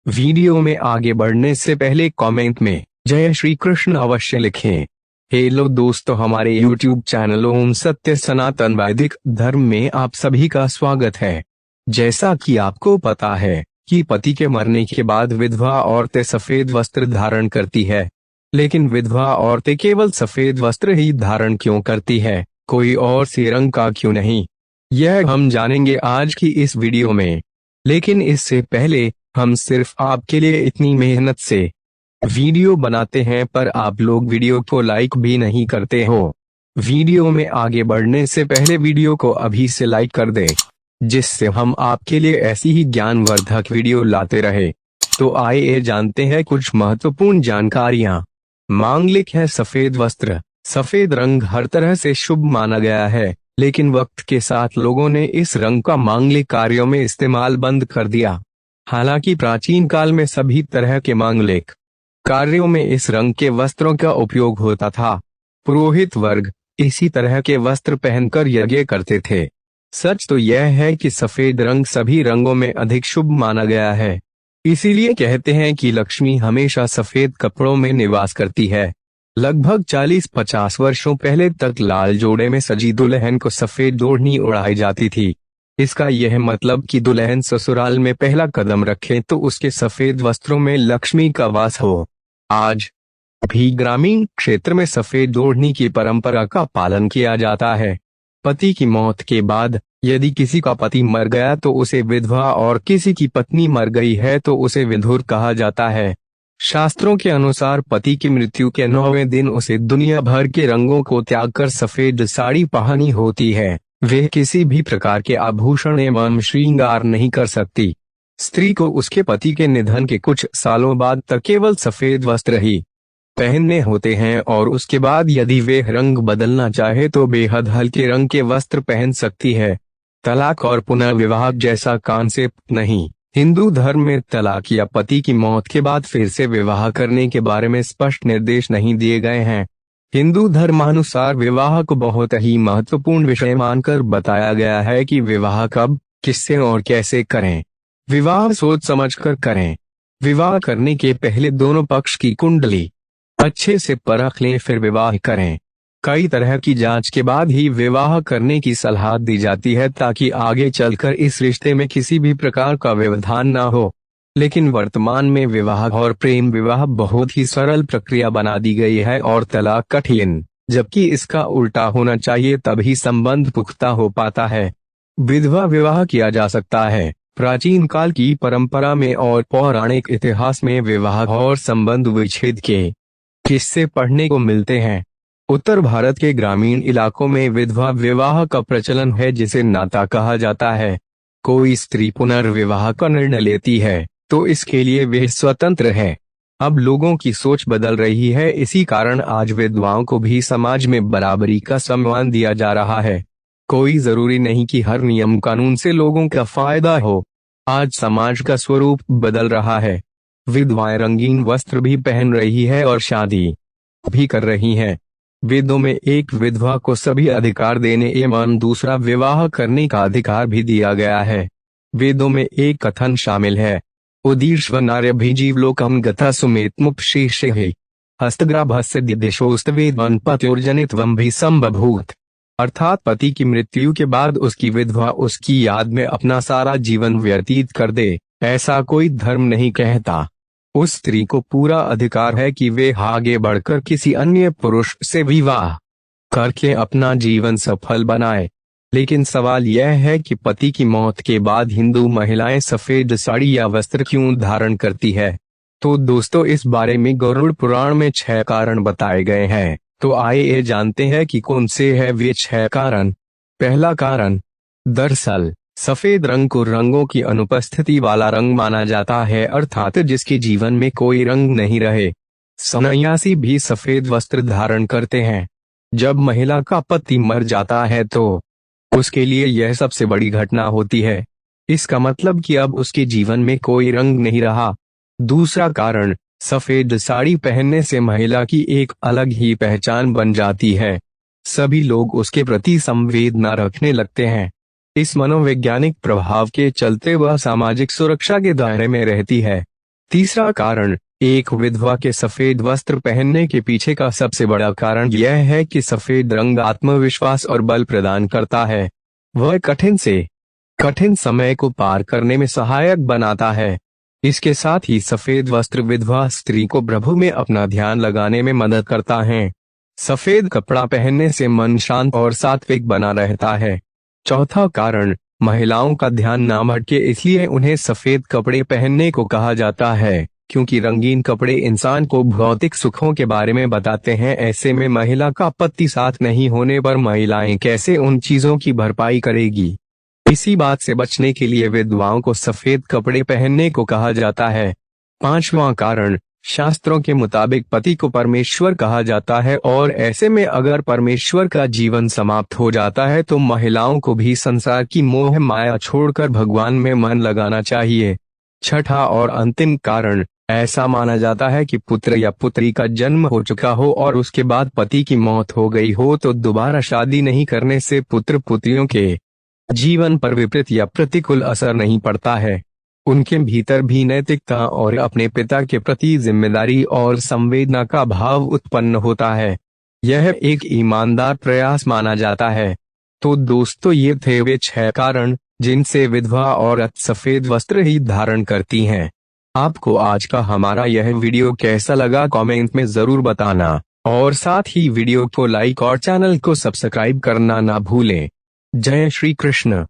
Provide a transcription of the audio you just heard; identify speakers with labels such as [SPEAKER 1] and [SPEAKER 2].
[SPEAKER 1] Video में आगे बढ़ने से पहले कमेंट में जय श्री कृष्ण अवश्य लिखें। हेलो दोस्तों, हमारे YouTube चैनल ओम सत्य सनातन वैदिक धर्म में आप सभी का स्वागत है। जैसा कि आपको पता है कि पति के मरने के बाद विधवा औरतें सफेद वस्त्र धारण करती है, लेकिन विधवा औरतें केवल सफेद वस्त्र ही धारण क्यों करती है, कोई और से रंग का क्यों नहीं, यह हम जानेंगे आज की इस वीडियो में। लेकिन इससे पहले हम सिर्फ आपके लिए इतनी मेहनत से वीडियो बनाते हैं, पर आप लोग वीडियो को लाइक भी नहीं करते हो। वीडियो में आगे बढ़ने से पहले वीडियो को अभी से लाइक कर दें, जिससे हम आपके लिए ऐसी ही ज्ञानवर्धक वीडियो लाते रहे। तो आइए जानते हैं कुछ महत्वपूर्ण जानकारियां। मांगलिक है सफेद वस्त्र। सफेद रंग हर तरह से शुभ माना गया है, लेकिन वक्त के साथ लोगों ने इस रंग का मांगलिक कार्यों में इस्तेमाल बंद कर दिया। हालांकि प्राचीन काल में सभी तरह के मांगलिक कार्यों में इस रंग के वस्त्रों का उपयोग होता था। पुरोहित वर्ग इसी तरह के वस्त्र पहनकर यज्ञ करते थे। सच तो यह है कि सफेद रंग सभी रंगों में अधिक शुभ माना गया है। इसीलिए कहते हैं कि लक्ष्मी हमेशा सफेद कपड़ों में निवास करती है। लगभग 40-50 वर्षों पहले तक लाल जोड़े में सजी दुल्हन को सफेद ओढ़नी उड़ाई जाती थी। इसका यह मतलब कि दुल्हन ससुराल में पहला कदम रखे तो उसके सफेद वस्त्रों में लक्ष्मी का वास हो। आज भी ग्रामीण क्षेत्र में सफेद ओढ़नी की परंपरा का पालन किया जाता है। पति की मौत के बाद यदि किसी का पति मर गया तो उसे विधवा और किसी की पत्नी मर गई है तो उसे विधुर कहा जाता है। शास्त्रों के अनुसार पति की मृत्यु के 9वें दिन उसे दुनिया भर के रंगों को त्याग कर सफेद साड़ी पहननी होती है। वे किसी भी प्रकार के आभूषण एवं श्रृंगार नहीं कर सकती। स्त्री को उसके पति के निधन के कुछ सालों बाद तक केवल सफेद वस्त्र ही पहनने होते हैं, और उसके बाद यदि वे रंग बदलना चाहे तो बेहद हल्के रंग के वस्त्र पहन सकती है। तलाक और पुनर्विवाह जैसा कॉन्सेप्ट नहीं। हिंदू धर्म में तलाक या पति की मौत के बाद फिर से विवाह करने के बारे में स्पष्ट निर्देश नहीं दिए गए हैं। हिंदू धर्मानुसार विवाह को बहुत ही महत्वपूर्ण विषय मानकर बताया गया है कि विवाह कब, किससे और कैसे करें। विवाह सोच समझकर करें। विवाह करने के पहले दोनों पक्ष की कुंडली अच्छे से परख लें, फिर विवाह करें। कई तरह की जांच के बाद ही विवाह करने की सलाह दी जाती है, ताकि आगे चलकर इस रिश्ते में किसी भी प्रकार का व्यवधान न हो। लेकिन वर्तमान में विवाह और प्रेम विवाह बहुत ही सरल प्रक्रिया बना दी गई है और तलाक कठिन, जबकि इसका उल्टा होना चाहिए, तभी संबंध पुख्ता हो पाता है। विधवा विवाह किया जा सकता है। प्राचीन काल की परंपरा में और पौराणिक इतिहास में विवाह और संबंध विच्छेद के किस्से पढ़ने को मिलते हैं। उत्तर भारत के ग्रामीण इलाकों में विधवा विवाह का प्रचलन है, जिसे नाता कहा जाता है। कोई स्त्री पुनर्विवाह का निर्णय लेती है तो इसके लिए वे स्वतंत्र है। अब लोगों की सोच बदल रही है, इसी कारण आज विधवाओं को भी समाज में बराबरी का सम्मान दिया जा रहा है। कोई जरूरी नहीं कि हर नियम कानून से लोगों का फायदा हो। आज समाज का स्वरूप बदल रहा है। विधवाएं रंगीन वस्त्र भी पहन रही है और शादी भी कर रही हैं। वेदों में एक विधवा को सभी अधिकार देने एवं दूसरा विवाह करने का अधिकार भी दिया गया है। वेदों में एक कथन शामिल है, उदीर्ष्व नार्यभिजीवलोकं गता सुमेत्मुपशेषे हस्तग्राभस्य दिदिशोस्तवेदं पत्योर्जनित्वं भी संबभूत। अर्थात पति की मृत्यु के बाद उसकी विधवा उसकी याद में अपना सारा जीवन व्यतीत कर दे, ऐसा कोई धर्म नहीं कहता। उस स्त्री को पूरा अधिकार है कि वे आगे बढ़कर किसी अन्य पुरुष से विवाह करके अपना जीवन सफल बनाए। लेकिन सवाल यह है कि पति की मौत के बाद हिंदू महिलाएं सफेद साड़ी या वस्त्र क्यों धारण करती है। तो दोस्तों, इस बारे में गरुड़ पुराण में 6 कारण बताए गए हैं। तो आइए जानते हैं कि कौन से है वे 6 कारण। पहला कारण, दरअसल सफेद रंग को रंगों की अनुपस्थिति वाला रंग माना जाता है, अर्थात जिसके जीवन में कोई रंग नहीं रहे। सन्यासी भी सफेद वस्त्र धारण करते हैं। जब महिला का पति मर जाता है तो उसके लिए यह सबसे बड़ी घटना होती है। इसका मतलब कि अब उसके जीवन में कोई रंग नहीं रहा। दूसरा कारण, सफेद साड़ी पहनने से महिला की एक अलग ही पहचान बन जाती है। सभी लोग उसके प्रति संवेदना रखने लगते हैं। इस मनोवैज्ञानिक प्रभाव के चलते वह सामाजिक सुरक्षा के दायरे में रहती है। तीसरा कारण, एक विधवा के सफेद वस्त्र पहनने के पीछे का सबसे बड़ा कारण यह है कि सफेद रंग आत्मविश्वास और बल प्रदान करता है। वह कठिन समय को पार करने में सहायक बनाता है। इसके साथ ही सफेद वस्त्र विधवा स्त्री को प्रभु में अपना ध्यान लगाने में मदद करता है। सफेद कपड़ा पहनने से मन शांत और सात्विक बना रहता है। चौथा कारण, महिलाओं का ध्यान ना भटके इसलिए उन्हें सफेद कपड़े पहनने को कहा जाता है, क्योंकि रंगीन कपड़े इंसान को भौतिक सुखों के बारे में बताते हैं। ऐसे में महिला का पति साथ नहीं होने पर महिलाएं कैसे उन चीजों की भरपाई करेगी। इसी बात से बचने के लिए विधवाओं को सफेद कपड़े पहनने को कहा जाता है। पांचवां कारण, शास्त्रों के मुताबिक पति को परमेश्वर कहा जाता है और ऐसे में अगर परमेश्वर का जीवन समाप्त हो जाता है तो महिलाओं को भी संसार की मोह माया छोड़कर भगवान में मन लगाना चाहिए। छठा और अंतिम कारण, ऐसा माना जाता है कि पुत्र या पुत्री का जन्म हो चुका हो और उसके बाद पति की मौत हो गई हो तो दोबारा शादी नहीं करने से पुत्र पुत्रियों के जीवन पर विपरीत या प्रतिकूल असर नहीं पड़ता है। उनके भीतर भी नैतिकता और अपने पिता के प्रति जिम्मेदारी और संवेदना का भाव उत्पन्न होता है। यह एक ईमानदार प्रयास माना जाता है। तो दोस्तों, ये थे वे 6 कारण जिनसे विधवा औरत सफेद वस्त्र ही धारण करती हैं। आपको आज का हमारा यह वीडियो कैसा लगा कमेंट में जरूर बताना और साथ ही वीडियो को लाइक और चैनल को सब्सक्राइब करना ना भूलें। जय श्री कृष्ण।